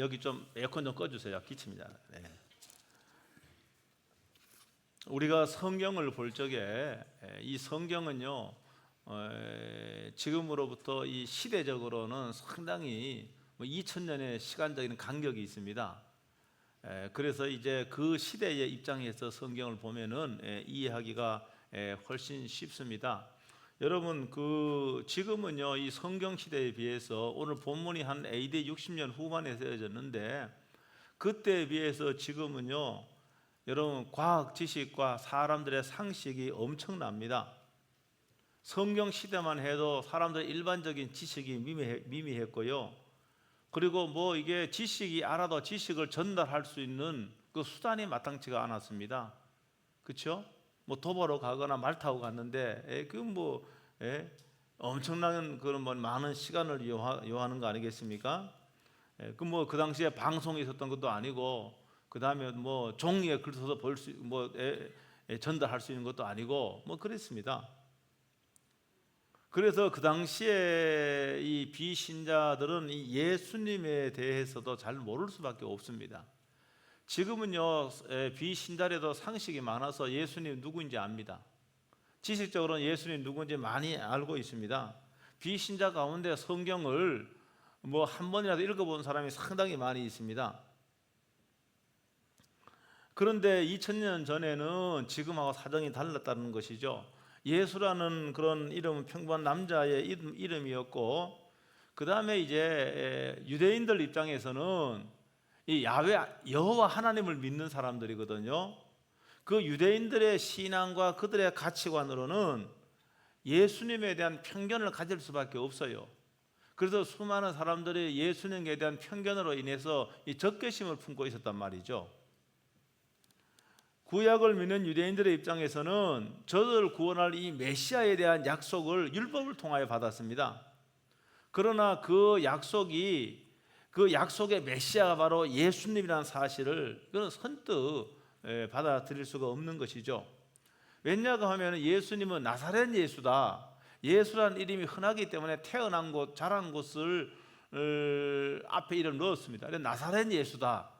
여기 좀 에어컨 좀 꺼주세요. 기침이잖아요. 네. 우리가 성경을 볼 적에 이 성경은요, 지금으로부터 이 시대적으로는 상당히 2000년의 시간적인 간격이 있습니다. 그래서 이제 그 시대의 입장에서 성경을 보면은 이해하기가 훨씬 쉽습니다. 여러분, 지금은요, 이 성경 시대에 비해서 오늘 본문이 한 AD 60년 후반에 쓰여졌는데, 그때에 비해서 지금은요, 여러분, 과학 지식과 사람들의 상식이 엄청납니다. 성경 시대만 해도 사람들의 일반적인 지식이 미미했고요. 그리고 이게 지식이 알아도 지식을 전달할 수 있는 그 수단이 마땅치가 않았습니다. 그렇죠? 도보로 가거나 말 타고 갔는데 엄청난 그런 많은 시간을 요하는 거 아니겠습니까? 그 당시에 방송이 있었던 것도 아니고, 그 다음에 종이에 글 써서 전달할 수 있는 것도 아니고 그랬습니다. 그래서 그 당시에 이 비신자들은 이 예수님에 대해서도 잘 모를 수밖에 없습니다. 지금은요, 비신자라도 상식이 많아서 예수님 누구인지 압니다. 지식적으로는 예수님 누구인지 많이 알고 있습니다. 비신자 가운데 성경을 한 번이라도 읽어본 사람이 상당히 많이 있습니다. 그런데 2000년 전에는 지금하고 사정이 달랐다는 것이죠. 예수라는 그런 이름은 평범한 남자의 이름이었고, 그 다음에 이제 유대인들 입장에서는 이 여호와 하나님을 믿는 사람들이거든요. 그 유대인들의 신앙과 그들의 가치관으로는 예수님에 대한 편견을 가질 수밖에 없어요. 그래서 수많은 사람들이 예수님에 대한 편견으로 인해서 이 적개심을 품고 있었단 말이죠. 구약을 믿는 유대인들의 입장에서는 저들을 구원할 이 메시아에 대한 약속을 율법을 통하여 받았습니다. 그러나 그 약속의 메시아가 바로 예수님이라는 사실을 그는 선뜻 받아들일 수가 없는 것이죠. 왜냐고 하면 예수님은 나사렛 예수다. 예수라는 이름이 흔하기 때문에 태어난 곳, 자란 곳을 앞에 이름 넣었습니다. 나사렛 예수다.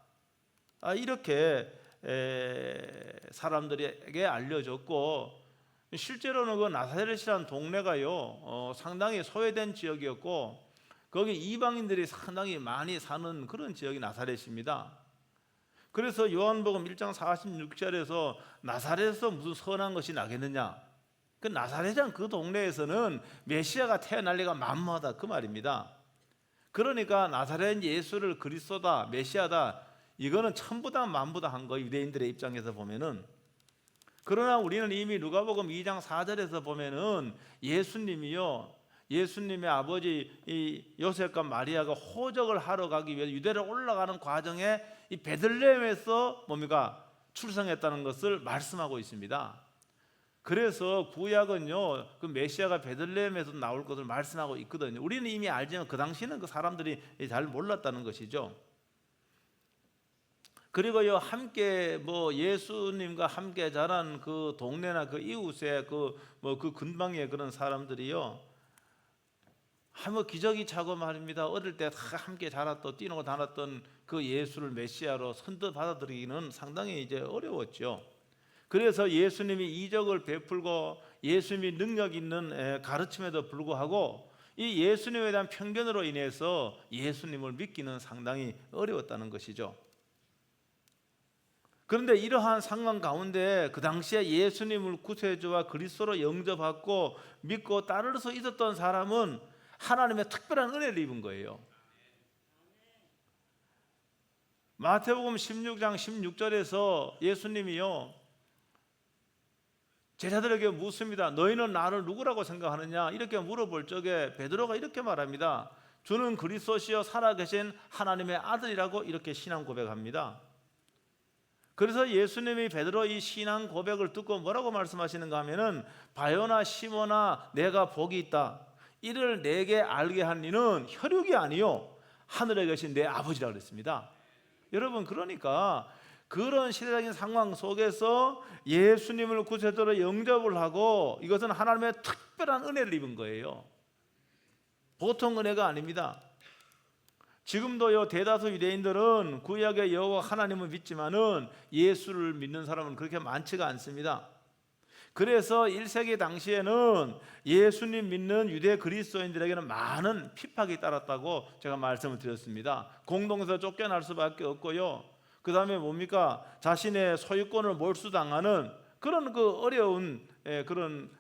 이렇게 사람들에게 알려졌고, 실제로는 그 나사렛이라는 동네가요, 상당히 소외된 지역이었고, 거기 이방인들이 상당히 많이 사는 그런 지역이 나사렛입니다. 그래서 요한복음 1장 46절에서 나사렛에서 무슨 선한 것이 나겠느냐, 그 나사렛이란 그 동네에서는 메시아가 태어날 리가 만무하다, 그 말입니다. 그러니까 나사렛 예수를 그리스도다, 메시아다, 이거는 천부다 만부다 한 거예요, 유대인들의 입장에서 보면은. 그러나 우리는 이미 누가복음 2장 4절에서 보면은 예수님의 아버지 이 요셉과 마리아가 호적을 하러 가기 위해 유대를 올라가는 과정에 이 베들레헴에서 출생했다는 것을 말씀하고 있습니다. 그래서 구약은요, 그 메시아가 베들레헴에서 나올 것을 말씀하고 있거든요. 우리는 이미 알지만 그 당시에는 그 사람들이 잘 몰랐다는 것이죠. 그리고요, 함께 예수님과 함께 자란 그 동네나 그 이웃의 그 근방의 그런 사람들이요, 기저귀 차고 말입니다. 어릴 때 다 함께 자랐던, 뛰노고 다녔던 그 예수를 메시아로 선뜻 받아들이기는 상당히 이제 어려웠죠. 그래서 예수님이 이적을 베풀고 예수님이 능력 있는 가르침에도 불구하고 이 예수님에 대한 편견으로 인해서 예수님을 믿기는 상당히 어려웠다는 것이죠. 그런데 이러한 상황 가운데 그 당시에 예수님을 구세주와 그리스도로 영접받고 믿고 따를 수 있었던 사람은 하나님의 특별한 은혜를 입은 거예요. 마태복음 16장 16절에서 예수님이요, 제자들에게 묻습니다. 너희는 나를 누구라고 생각하느냐? 이렇게 물어볼 적에 베드로가 이렇게 말합니다. 주는 그리스도시요 살아계신 하나님의 아들이라고 이렇게 신앙 고백합니다. 그래서 예수님이 베드로 이 신앙 고백을 듣고 뭐라고 말씀하시는가 하면은, 바요나 시몬아 내가 복이 있다. 이를 내게 알게 한 이는 혈육이 아니요 하늘에 계신 내 아버지라 그랬습니다. 여러분, 그러니까 그런 시대적인 상황 속에서 예수님을 구세주로 영접을 하고, 이것은 하나님의 특별한 은혜를 입은 거예요. 보통 은혜가 아닙니다. 지금도요 대다수 유대인들은 구약의 여호와 하나님을 믿지만은 예수를 믿는 사람은 그렇게 많지가 않습니다. 그래서 1세기 당시에는 예수님 믿는 유대 그리스도인들에게는 많은 핍박이 따랐다고 제가 말씀을 드렸습니다. 공동에서 쫓겨날 수밖에 없고요. 그 다음에 뭡니까? 자신의 소유권을 몰수당하는 그런 그 어려운 그런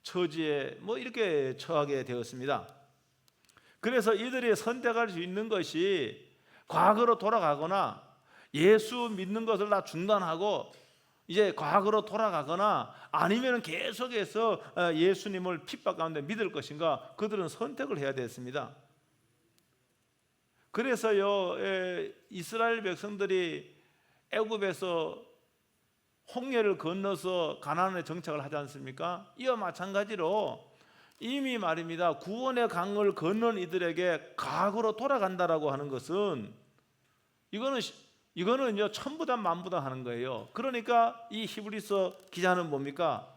처지에 뭐 이렇게 처하게 되었습니다. 그래서 이들이 선택할 수 있는 것이 과거로 돌아가거나 예수 믿는 것을 다 중단하고 이제 과거로 돌아가거나 아니면 계속해서 예수님을 핍박 가운데 믿을 것인가, 그들은 선택을 해야 됐습니다. 그래서요 이스라엘 백성들이 애굽에서 홍해를 건너서 가나안에 정착을 하지 않습니까? 이와 마찬가지로 이미 말입니다, 구원의 강을 건넌 이들에게 과거로 돌아간다라고 하는 것은 이거는 천부다 만부다 하는 거예요. 그러니까 이 히브리서 기자는 뭡니까?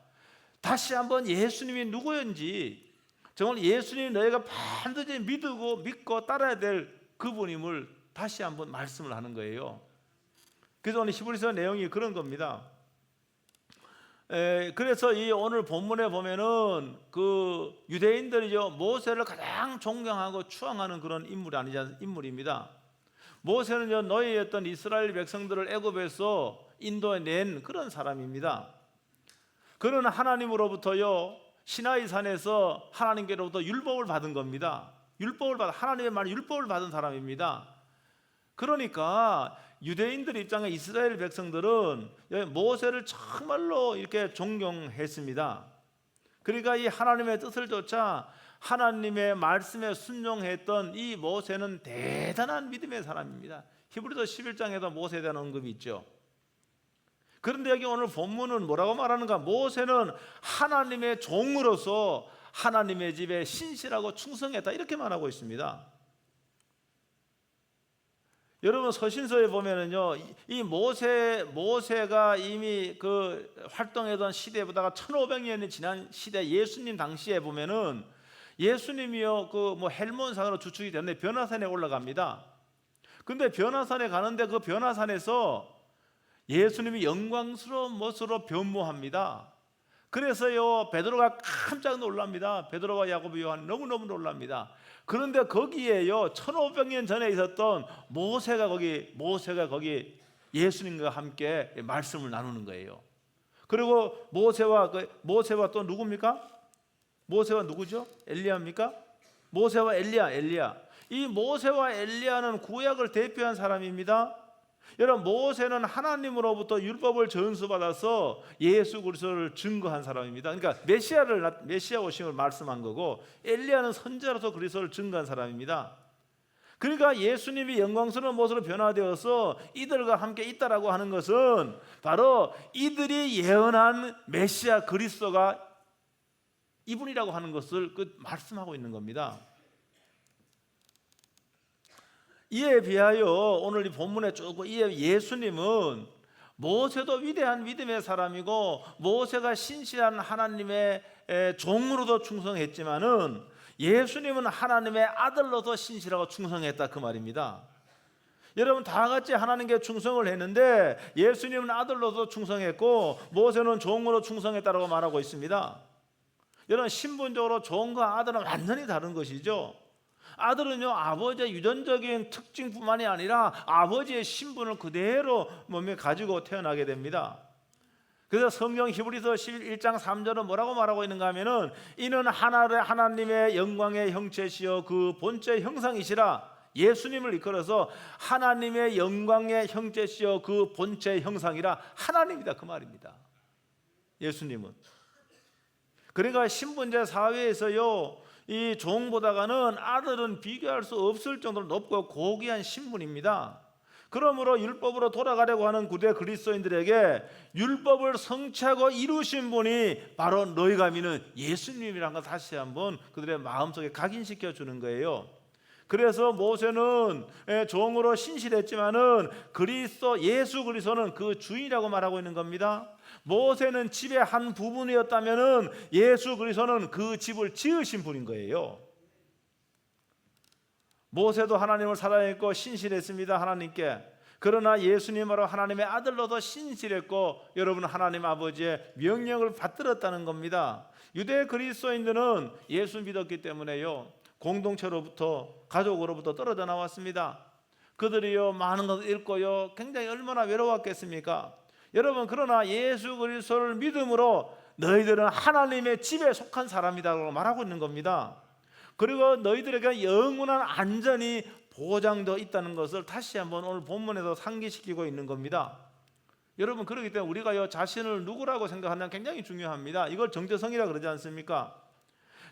다시 한번 예수님이 누구였는지, 정말 예수님이 너희가 반드시 믿고 따라야 될 그분임을 다시 한번 말씀을 하는 거예요. 그래서 오늘 히브리서 내용이 그런 겁니다. 그래서 이 오늘 본문에 보면은 그 유대인들이죠, 모세를 가장 존경하고 추앙하는 그런 인물입니다. 모세는 노예였던 이스라엘 백성들을 애굽에서 인도해 낸 그런 사람입니다. 그는 하나님으로부터요 시나이 산에서 하나님께로부터 율법을 받은 겁니다. 하나님의 말 율법을 받은 사람입니다. 그러니까 유대인들 입장에 이스라엘 백성들은 모세를 정말로 이렇게 존경했습니다. 그러니까 이 하나님의 뜻을 쫓아 하나님의 말씀에 순종했던 이 모세는 대단한 믿음의 사람입니다. 히브리서 11장에도 모세에 대한 언급이 있죠. 그런데 여기 오늘 본문은 뭐라고 말하는가? 모세는 하나님의 종으로서 하나님의 집에 신실하고 충성했다, 이렇게 말하고 있습니다. 여러분 서신서에 보면은요, 이 모세가 이미 그 활동했던 시대보다가 1500년이 지난 시대 예수님 당시에 보면은 예수님이요 그 뭐 헬몬산으로 주축이 되는데 변화산에 올라갑니다. 근데 변화산에 가는데 그 변화산에서 예수님이 영광스러운 모습으로 변모합니다. 그래서요 베드로가 깜짝 놀랍니다. 베드로와 야고보 요한 너무너무 놀랍니다. 그런데 거기에요 1500년 전에 있었던 모세가 거기 예수님과 함께 말씀을 나누는 거예요. 그리고 모세와 또 누굽니까? 모세와 누구죠? 엘리야입니까? 모세와 엘리야. 이 모세와 엘리야는 구약을 대표한 사람입니다. 여러분 모세는 하나님으로부터 율법을 전수받아서 예수 그리스도를 증거한 사람입니다. 그러니까 메시아 오심을 말씀한 거고, 엘리야는 선지자로서 그리스도를 증거한 사람입니다. 그러니까 예수님이 영광스러운 모습으로 변화되어서 이들과 함께 있다라고 하는 것은 바로 이들이 예언한 메시아 그리스도가 이분이라고 하는 것을 말씀하고 있는 겁니다. 이에 비하여 오늘 이 본문에 쭉 예수님은 모세도 위대한 믿음의 사람이고 모세가 신실한 하나님의 종으로도 충성했지만은 예수님은 하나님의 아들로도 신실하고 충성했다, 그 말입니다. 여러분 다 같이 하나님께 충성을 했는데 예수님은 아들로도 충성했고 모세는 종으로 충성했다고 말하고 있습니다. 여러분 신분적으로 종과 아들은 완전히 다른 것이죠. 아들은요 아버지의 유전적인 특징뿐만이 아니라 아버지의 신분을 그대로 몸에 가지고 태어나게 됩니다. 그래서 성경 히브리서 11장 3절은 뭐라고 말하고 있는가 하면은 이는 하나님의 영광의 형체시여 그 본체의 형상이시라. 예수님을 이끌어서 하나님의 영광의 형체시여 그 본체의 형상이라. 하나님이다, 그 말입니다. 예수님은. 그러니까 신분제 사회에서요 이 종보다가는 아들은 비교할 수 없을 정도로 높고 고귀한 신분입니다. 그러므로 율법으로 돌아가려고 하는 구대 그리스도인들에게 율법을 성취하고 이루신 분이 바로 너희가 믿는 예수님이라는 걸 다시 한번 그들의 마음속에 각인시켜 주는 거예요. 그래서 모세는 종으로 신실했지만은 예수 그리스도는 그 주인이라고 말하고 있는 겁니다. 모세는 집의 한 부분이었다면은 예수 그리스도는 그 집을 지으신 분인 거예요. 모세도 하나님을 사랑했고 신실했습니다, 하나님께. 그러나 예수님으로 하나님의 아들로도 신실했고 여러분 하나님 아버지의 명령을 받들었다는 겁니다. 유대 그리스도인들은 예수 믿었기 때문에요, 공동체로부터 가족으로부터 떨어져 나왔습니다. 그들이요 많은 것을 잃고요 굉장히 얼마나 외로웠겠습니까? 여러분, 그러나 예수 그리스도를 믿음으로 너희들은 하나님의 집에 속한 사람이라고 말하고 있는 겁니다. 그리고 너희들에게 영원한 안전이 보장되어 있다는 것을 다시 한번 오늘 본문에서 상기시키고 있는 겁니다. 여러분, 그렇기 때문에 우리가 자신을 누구라고 생각하는 굉장히 중요합니다. 이걸 정체성이라 그러지 않습니까?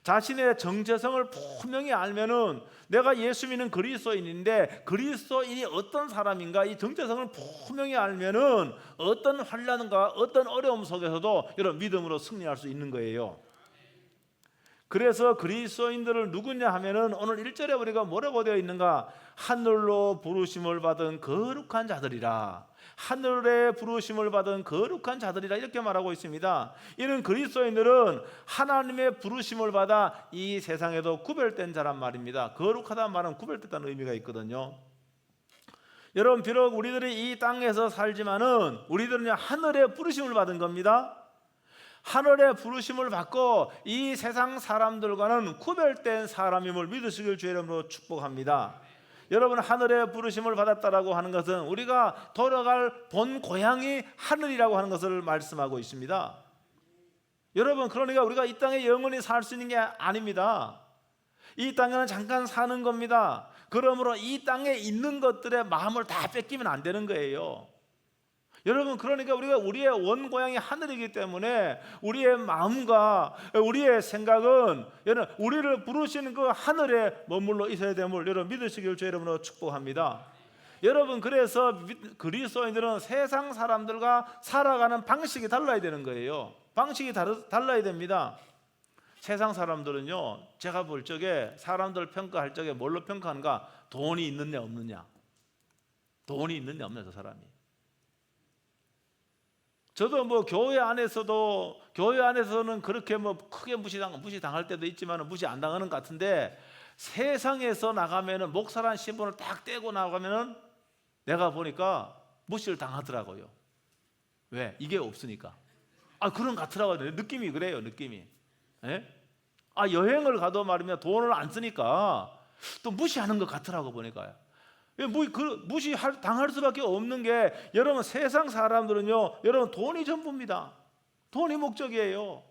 자신의 정체성을 분명히 알면은 내가 예수 믿는 그리스도인인데 그리스도인이 어떤 사람인가, 이 정체성을 분명히 알면은 어떤 환난과 어떤 어려움 속에서도 여러분 믿음으로 승리할 수 있는 거예요. 그래서 그리스도인들을 누구냐 하면은 오늘 1절에 우리가 뭐라고 되어 있는가? 하늘로 부르심을 받은 거룩한 자들이라. 하늘에 부르심을 받은 거룩한 자들이라 이렇게 말하고 있습니다. 이는 그리스도인들은 하나님의 부르심을 받아 이 세상에도 구별된 자란 말입니다. 거룩하다는 말은 구별됐다는 의미가 있거든요. 여러분, 비록 우리들이 이 땅에서 살지만은 우리들은 하늘의 부르심을 받은 겁니다. 하늘의 부르심을 받고 이 세상 사람들과는 구별된 사람임을 믿으시길 주의 이름으로 축복합니다. 여러분, 하늘의 부르심을 받았다라고 하는 것은 우리가 돌아갈 본 고향이 하늘이라고 하는 것을 말씀하고 있습니다. 여러분, 그러니까 우리가 이 땅에 영원히 살 수 있는 게 아닙니다. 이 땅에는 잠깐 사는 겁니다. 그러므로 이 땅에 있는 것들의 마음을 다 뺏기면 안 되는 거예요. 여러분, 그러니까 우리가 우리의 원 고향이 하늘이기 때문에 우리의 마음과 우리의 생각은 여러분 우리를 부르시는 그 하늘에 머물러 있어야 됨을 여러분 믿으시길 주의 이름으로 축복합니다. 여러분, 그래서 그리스도인들은 세상 사람들과 살아가는 방식이 달라야 되는 거예요. 방식이 달라야 됩니다. 세상 사람들은요, 제가 볼 적에 사람들 평가할 적에 뭘로 평가하는가? 돈이 있느냐 없느냐. 돈이 있느냐 없느냐, 저 사람이. 저도 뭐 교회 안에서는 그렇게 뭐 크게 무시당할 때도 있지만 무시 안 당하는 것 같은데, 세상에서 나가면은 목사란 신분을 딱 떼고 나가면은 내가 보니까 무시를 당하더라고요. 왜? 이게 없으니까. 그런 것 같더라고요. 느낌이 그래요, 느낌이. 예? 여행을 가도 말이면 돈을 안 쓰니까 또 무시하는 것 같더라고 보니까요. 무시 당할 수밖에 없는 게, 여러분 세상 사람들은요, 여러분 돈이 전부입니다. 돈이 목적이에요.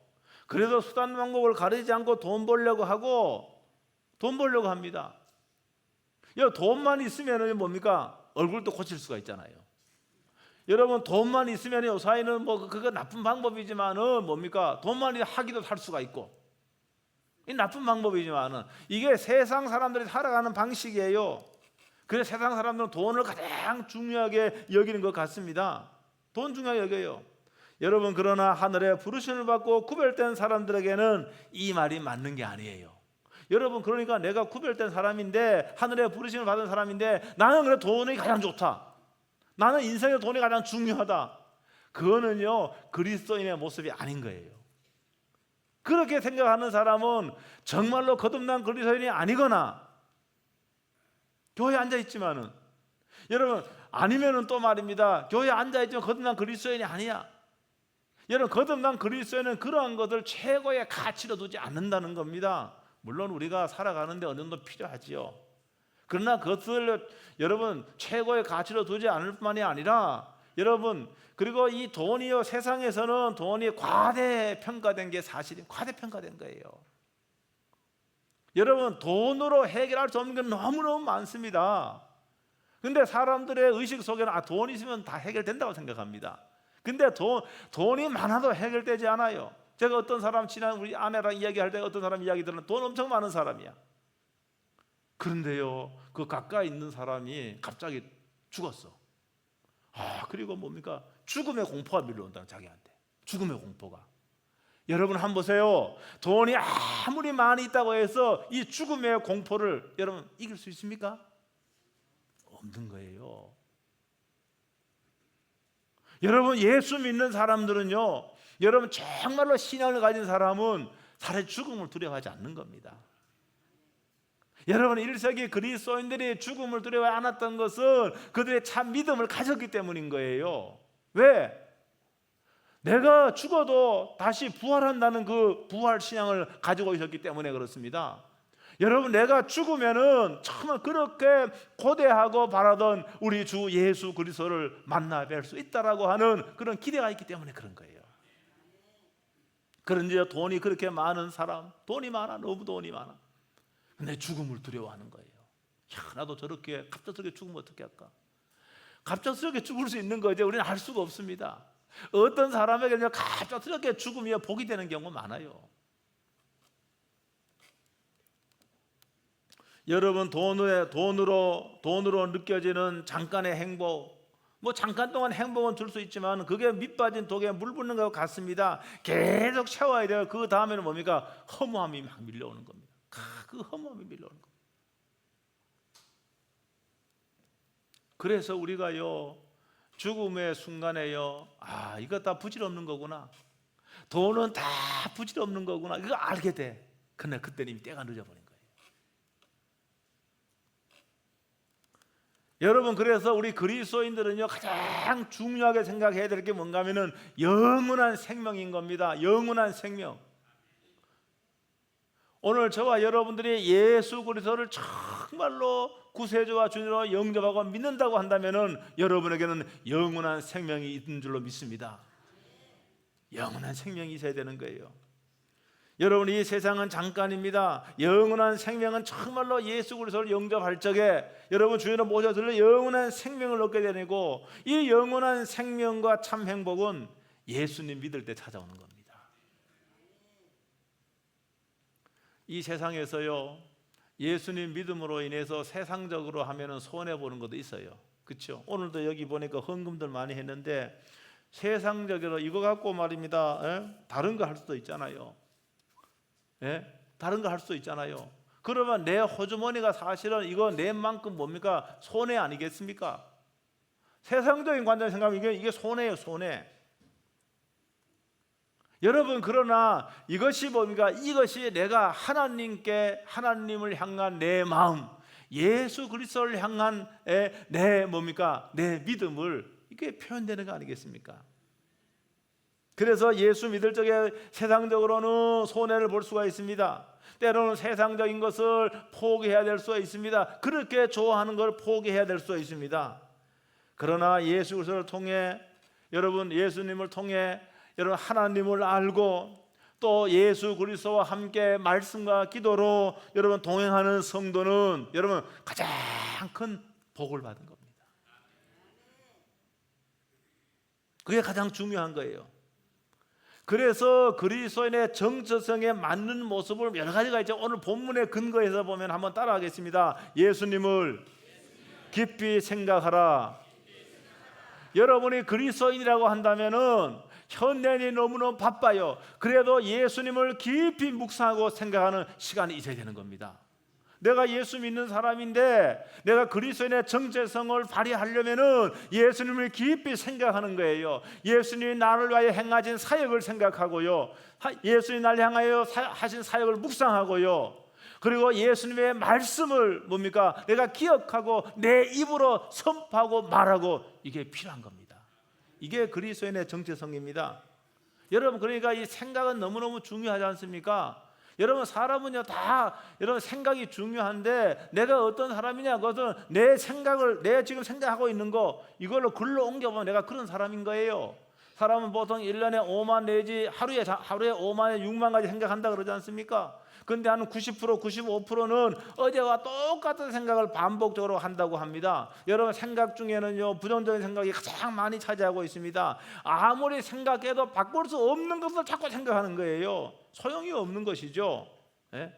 그래서 수단 방법을 가리지 않고 돈 벌려고 합니다. 돈만 있으면 뭡니까? 얼굴도 고칠 수가 있잖아요. 여러분, 돈만 있으면 요사이는 뭐 그거 나쁜 방법이지만은 뭡니까? 돈만 하기도 할 수가 있고, 이 나쁜 방법이지만은 이게 세상 사람들이 살아가는 방식이에요. 그래서 세상 사람들은 돈을 가장 중요하게 여기는 것 같습니다. 돈 중요하게 여겨요. 여러분, 그러나 하늘의 부르심을 받고 구별된 사람들에게는 이 말이 맞는 게 아니에요. 여러분, 그러니까 내가 구별된 사람인데, 하늘의 부르심을 받은 사람인데, 나는 그래 돈이 가장 좋다, 나는 인생의 돈이 가장 중요하다, 그거는요 그리스도인의 모습이 아닌 거예요. 그렇게 생각하는 사람은 정말로 거듭난 그리스도인이 아니거나, 교회에 앉아있지만은, 여러분 아니면은 또 말입니다, 교회에 앉아있지만 거듭난 그리스도인이 아니야. 여러분, 거듭난 그리스도인은 그러한 것을 최고의 가치로 두지 않는다는 겁니다. 물론 우리가 살아가는데 어느 정도 필요하지요. 그러나 그것을 여러분 최고의 가치로 두지 않을 뿐만이 아니라, 여러분 그리고 이 돈이요, 세상에서는 돈이 과대평가된 게 사실이에요. 과대평가된 거예요. 여러분, 돈으로 해결할 수 없는 게 너무너무 많습니다. 근데 사람들의 의식 속에는 돈 있으면 다 해결된다고 생각합니다. 근데 돈이 많아도 해결되지 않아요. 제가 어떤 사람, 지난 우리 아내랑 이야기할 때 어떤 사람 이야기 들으면 돈 엄청 많은 사람이야. 그런데요, 그 가까이 있는 사람이 갑자기 죽었어. 그리고 뭡니까? 죽음의 공포가 밀려온다는, 자기한테 죽음의 공포가. 여러분 한번 보세요. 돈이 아무리 많이 있다고 해서 이 죽음의 공포를 여러분 이길 수 있습니까? 없는 거예요. 여러분, 예수 믿는 사람들은요, 여러분 정말로 신앙을 가진 사람은 사람의 죽음을 두려워하지 않는 겁니다. 여러분 1세기 그리스도인들이 죽음을 두려워 않았던 것은 그들의 참 믿음을 가졌기 때문인 거예요. 왜? 내가 죽어도 다시 부활한다는 그 부활 신앙을 가지고 있었기 때문에 그렇습니다. 여러분 내가 죽으면은 정말 그렇게 고대하고 바라던 우리 주 예수 그리스도를 만나 뵐 수 있다라고 하는 그런 기대가 있기 때문에 그런 거예요. 그런데 돈이 그렇게 많은 사람, 돈이 많아, 너무 돈이 많아. 근데 죽음을 두려워하는 거예요. 야, 나도 저렇게 갑작스럽게 죽으면 어떻게 할까? 갑작스럽게 죽을 수 있는 거죠. 우리는 알 수가 없습니다. 어떤 사람에게는 갑작스럽게 죽음이 복이 되는 경우가 많아요. 여러분 돈으로 느껴지는 잠깐의 행복, 뭐 잠깐 동안 행복은 줄 수 있지만 그게 밑빠진 독에 물 붓는 것과 같습니다. 계속 채워야 돼요. 그 다음에는 뭡니까? 허무함이 막 밀려오는 겁니다. 그 허무함이 밀려오는 겁니다. 그래서 우리가요 죽음의 순간에요, 아 이거 다 부질없는 거구나, 돈은 다 부질없는 거구나, 이거 알게 돼. 근데 그때는 이미 때가 늦어버린 거예요. 여러분 그래서 우리 그리스도인들은요 가장 중요하게 생각해야 될 게 뭔가 하면은 영원한 생명인 겁니다. 영원한 생명. 오늘 저와 여러분들이 예수 그리스도를 정말로 구세주와 주님으로 영접하고 믿는다고 한다면은 여러분에게는 영원한 생명이 있는 줄로 믿습니다. 영원한 생명이 있어야 되는 거예요. 여러분 이 세상은 잠깐입니다. 영원한 생명은 정말로 예수 그리스도를 영접할 적에 여러분 주님으로 모셔들려 영원한 생명을 얻게 되고, 이 영원한 생명과 참 행복은 예수님 믿을 때 찾아오는 겁니다. 이 세상에서요 예수님 믿음으로 인해서 세상적으로 하면은 손해 보는 것도 있어요. 그렇죠? 오늘도 여기 보니까 헌금들 많이 했는데 세상적으로 이거 갖고 말입니다. 다른 거 할 수도 있잖아요. 다른 거 할 수도 있잖아요. 그러면 내 호주머니가 사실은 이거 내 만큼 뭡니까? 손해 아니겠습니까? 세상적인 관점에서 생각하면 이게 손해예요, 손해. 여러분 그러나 이것이 뭡니까? 이것이 내가 하나님을 향한 내 마음, 예수 그리스도를 향한 내 뭡니까? 내 믿음을 이게 표현되는 거 아니겠습니까? 그래서 예수 믿을 적에 세상적으로는 손해를 볼 수가 있습니다. 때로는 세상적인 것을 포기해야 될 수가 있습니다. 그렇게 좋아하는 걸 포기해야 될 수가 있습니다. 그러나 예수 그리스도를 통해, 여러분 예수님을 통해 여러분 하나님을 알고 또 예수 그리스도와 함께 말씀과 기도로 여러분 동행하는 성도는 여러분 가장 큰 복을 받은 겁니다. 그게 가장 중요한 거예요. 그래서 그리스도인의 정체성에 맞는 모습을 여러 가지가 있죠. 오늘 본문의 근거에서 보면 한번 따라하겠습니다. 예수님을 깊이 생각하라. 여러분이 그리스도인이라고 한다면은 현대인이 너무너무 바빠요. 그래도 예수님을 깊이 묵상하고 생각하는 시간이 있어야 되는 겁니다. 내가 예수 믿는 사람인데 내가 그리스도인의 정체성을 발휘하려면은 예수님을 깊이 생각하는 거예요. 예수님이 나를 위하여 행하신 사역을 생각하고요, 예수님이 나를 향하여 하신 사역을 묵상하고요, 그리고 예수님의 말씀을 뭡니까? 내가 기억하고 내 입으로 선포하고 말하고, 이게 필요한 겁니다. 이게 그리스도인의 정체성입니다. 여러분 그러니까 이 생각은 너무너무 중요하지 않습니까? 여러분 사람은요 다 여러분 생각이 중요한데 내가 어떤 사람이냐, 그것은 내 생각을, 내 지금 생각하고 있는 거 이걸로 글로 옮겨보면 내가 그런 사람인 거예요. 사람은 보통 1년에 5만 내지 하루에 5만에 6만 가지 생각한다 그러지 않습니까? 근데 한 90%, 95%는 어제와 똑같은 생각을 반복적으로 한다고 합니다. 여러분 생각 중에는요 부정적인 생각이 가장 많이 차지하고 있습니다. 아무리 생각해도 바꿀 수 없는 것을 자꾸 생각하는 거예요. 소용이 없는 것이죠. 야,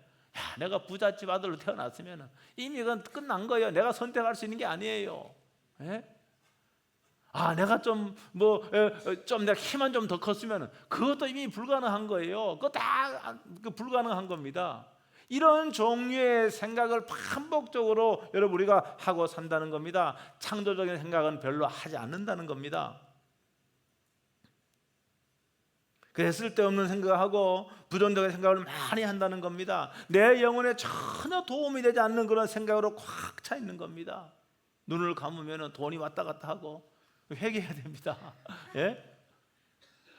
내가 부잣집 아들로 태어났으면 이미 그건 끝난 거예요. 내가 선택할 수 있는 게 아니에요. 내가 좀 내가 힘만 좀 더 컸으면 그것도 이미 불가능한 거예요. 그거 다 불가능한 겁니다. 이런 종류의 생각을 반복적으로 여러분 우리가 하고 산다는 겁니다. 창조적인 생각은 별로 하지 않는다는 겁니다. 그래 쓸데없는 생각하고 부정적인 생각을 많이 한다는 겁니다. 내 영혼에 전혀 도움이 되지 않는 그런 생각으로 꽉 차 있는 겁니다. 눈을 감으면 돈이 왔다 갔다 하고 회개해야 됩니다. 예?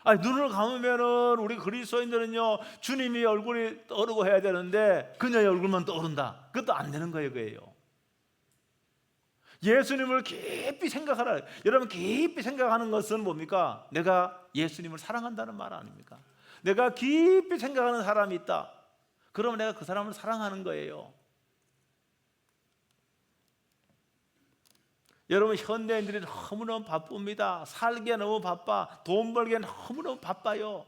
아니, 눈을 감으면은 우리 그리스도인들은요, 주님이 얼굴이 떠오르고 해야 되는데 그녀의 얼굴만 떠오른다. 그것도 안 되는 거예요, 그예요. 예수님을 깊이 생각하라. 여러분, 깊이 생각하는 것은 뭡니까? 내가 예수님을 사랑한다는 말 아닙니까? 내가 깊이 생각하는 사람이 있다. 그러면 내가 그 사람을 사랑하는 거예요. 여러분, 현대인들이 너무너무 바쁩니다. 살기에 너무 바빠. 돈 벌기에 너무너무 바빠요.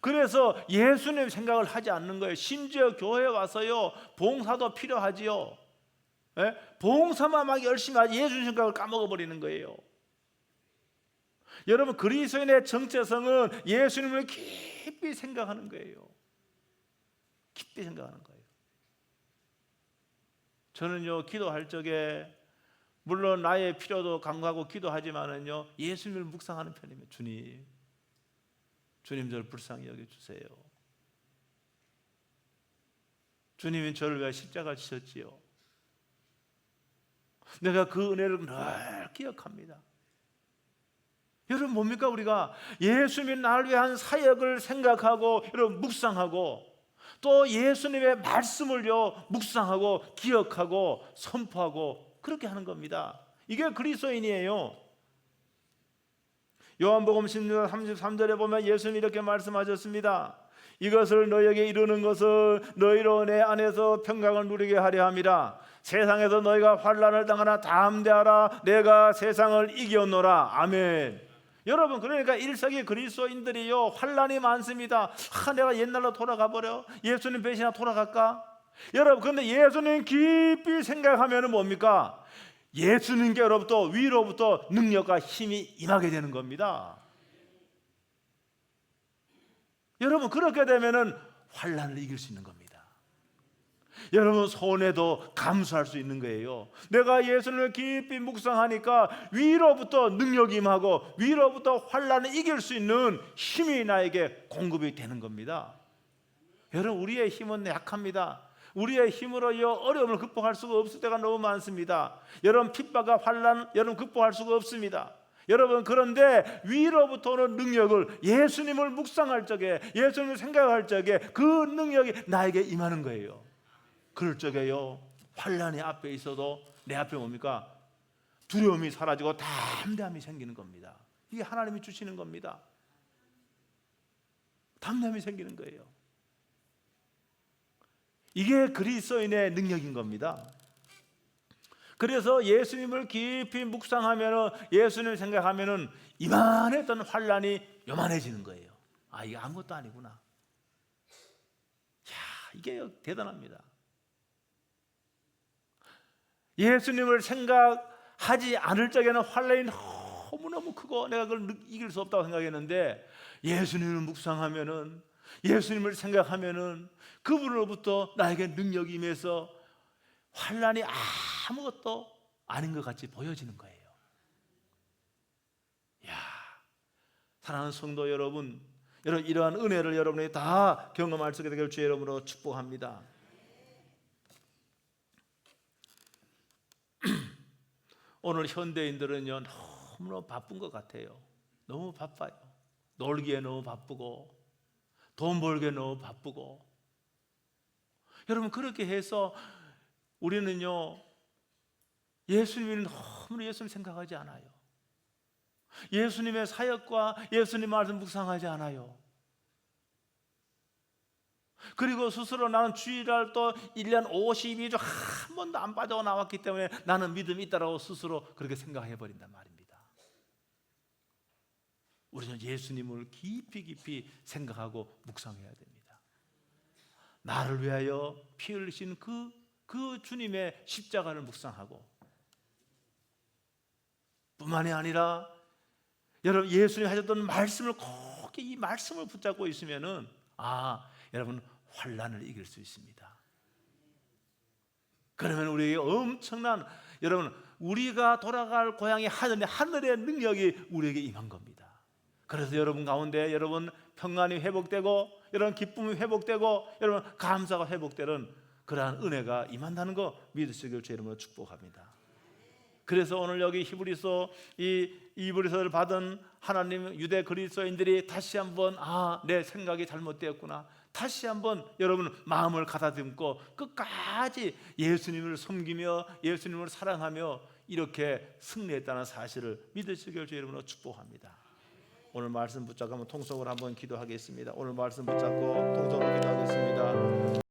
그래서 예수님 생각을 하지 않는 거예요. 심지어 교회에 와서요, 봉사도 필요하지요. 예? 봉사만 막 열심히 하지 예수님 생각을 까먹어버리는 거예요. 여러분, 그리스도인의 정체성은 예수님을 깊이 생각하는 거예요. 깊이 생각하는 거예요. 저는요, 기도할 적에 물론 나의 필요도 간구하고 기도하지만은요, 예수님을 묵상하는 편입니다. 주님 저를 불쌍히 여겨주세요. 주님이 저를 위해 십자가 지셨지요. 내가 그 은혜를 늘 기억합니다. 여러분, 뭡니까? 우리가 예수님이 나를 위한 사역을 생각하고 여러분 묵상하고 또 예수님의 말씀을요 묵상하고 기억하고 선포하고 그렇게 하는 겁니다. 이게 그리스도인이에요. 요한복음 16장 33절에 보면 예수님이 이렇게 말씀하셨습니다. 이것을 너희에게 이루는 것을 너희로 내 안에서 평강을 누리게 하려 함이라. 세상에서 너희가 환난을 당하나 담대하라. 내가 세상을 이겼노라. 아멘. 여러분, 그러니까 1세기 그리스도인들이요 환난이 많습니다. 내가 옛날로 돌아가 버려. 예수님 배신하 돌아갈까? 여러분, 그런데 예수님 깊이 생각하면 뭡니까? 예수님께로부터 위로부터 능력과 힘이 임하게 되는 겁니다. 여러분, 그렇게 되면은 환난을 이길 수 있는 겁니다. 여러분, 손해도 감수할 수 있는 거예요. 내가 예수님을 깊이 묵상하니까 위로부터 능력이 임하고 위로부터 환난을 이길 수 있는 힘이 나에게 공급이 되는 겁니다. 여러분, 우리의 힘은 약합니다. 우리의 힘으로요 어려움을 극복할 수가 없을 때가 너무 많습니다. 여러분, 핍박과 환난 여러분 극복할 수가 없습니다. 여러분, 그런데 위로부터 오는 능력을 예수님을 묵상할 적에 예수님을 생각할 적에 그 능력이 나에게 임하는 거예요. 그럴 적에요 환난이 앞에 있어도 내 앞에 뭡니까? 두려움이 사라지고 담대함이 생기는 겁니다. 이게 하나님이 주시는 겁니다. 담대함이 생기는 거예요. 이게 그리스도인의 능력인 겁니다. 그래서 예수님을 깊이 묵상하면 예수님을 생각하면 이만했던 환난이 요만해지는 거예요. 아, 이게 아무것도 아니구나. 야, 이게 대단합니다. 예수님을 생각하지 않을 적에는 환난이 너무너무 크고 내가 그걸 이길 수 없다고 생각했는데 예수님을 묵상하면은 예수님을 생각하면은 그분으로부터 나에게 능력이 임해서 환난이 아무것도 아닌 것 같이 보여지는 거예요. 야, 사랑하는 성도 여러분, 이러한 은혜를 여러분이 다 경험할 수 있게 되길 주의 이름으로 축복합니다. 오늘 현대인들은요 너무너무 바쁜 것 같아요. 너무 바빠요. 놀기에 너무 바쁘고 돈 벌기에 너무 바쁘고. 여러분, 그렇게 해서 우리는요 예수님은 너무 예수님 생각하지 않아요. 예수님의 사역과 예수님 말씀 묵상하지 않아요. 그리고 스스로 나는 주일날 또 1년 52주 한 번도 안 빠져 나왔기 때문에 나는 믿음이 있다라고 스스로 그렇게 생각해 버린단 말입니다. 우리는 예수님을 깊이 생각하고 묵상해야 됩니다. 나를 위하여 피 흘리신 그 주님의 십자가를 묵상하고 뿐만이 아니라 여러분 예수님이 하셨던 말씀을 꼭 이 말씀을 붙잡고 있으면은 여러분 환난을 이길 수 있습니다. 그러면 우리에게 엄청난 여러분 우리가 돌아갈 고향이 하늘의 능력이 우리에게 임한 겁니다. 그래서 여러분 가운데 여러분 평안이 회복되고 여러분 기쁨이 회복되고 여러분 감사가 회복되는 그러한 은혜가 임한다는 거 믿으시길 주 이름으로 축복합니다. 그래서 오늘 여기 히브리서 이 히브리서를 받은 하나님 유대 그리스도인들이 다시 한번 내 생각이 잘못되었구나, 다시 한번 여러분 마음을 가다듬고 끝까지 예수님을 섬기며 예수님을 사랑하며 이렇게 승리했다는 사실을 믿으시길 주 이름으로 축복합니다. 오늘 말씀 붙잡고 한번 통성으로 한번 기도하겠습니다. 오늘 말씀 붙잡고 통성으로 기도하겠습니다.